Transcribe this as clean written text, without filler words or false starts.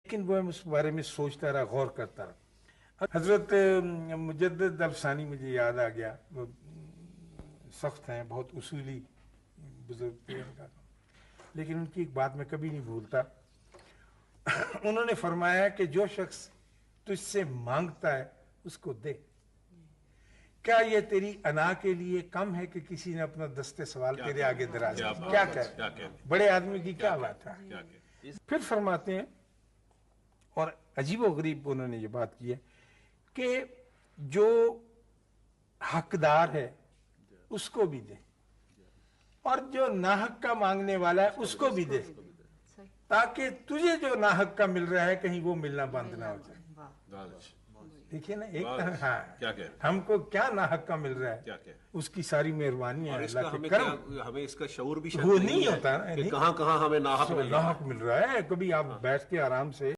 لیکن وہ اس بارے میں سوچتا رہا، غور کرتا رہا۔ حضرت مجدد الفسانی مجھے یاد آ گیا، وہ سخت ہیں، بہت اصولی بزرگ تھے ان کا، لیکن ان کی ایک بات میں کبھی نہیں بھولتا۔ انہوں نے فرمایا کہ جو شخص تجھ سے مانگتا ہے اس کو دے۔ کیا یہ تیری انا کے لیے کم ہے کہ کسی نے اپنا دستے سوال تیرے آگے دراز کیا؟ کیا کہہ بڑے آدمی کی کیا بات ہے؟ پھر فرماتے ہیں، اور عجیب و غریب انہوں نے یہ بات کی ہے کہ جو حقدار ہے اس کو بھی دے، اور جو ناحق کا مانگنے والا ہے اس کو بھی دے، تاکہ تجھے جو ناحق کا مل رہا ہے کہیں وہ ملنا بند نہ ہو جائے۔ دیکھیے نا، ایک ہم کو کیا ناحق کا مل رہا ہے، اس کی ساری مہربانی ہے، اللہ کے کرم۔ ہمیں اس کا شعور بھی وہ نہیں ہوتا کہ کہاں کہاں ہمیں ناحق مل رہا ہے۔ کبھی آپ بیٹھ کے آرام سے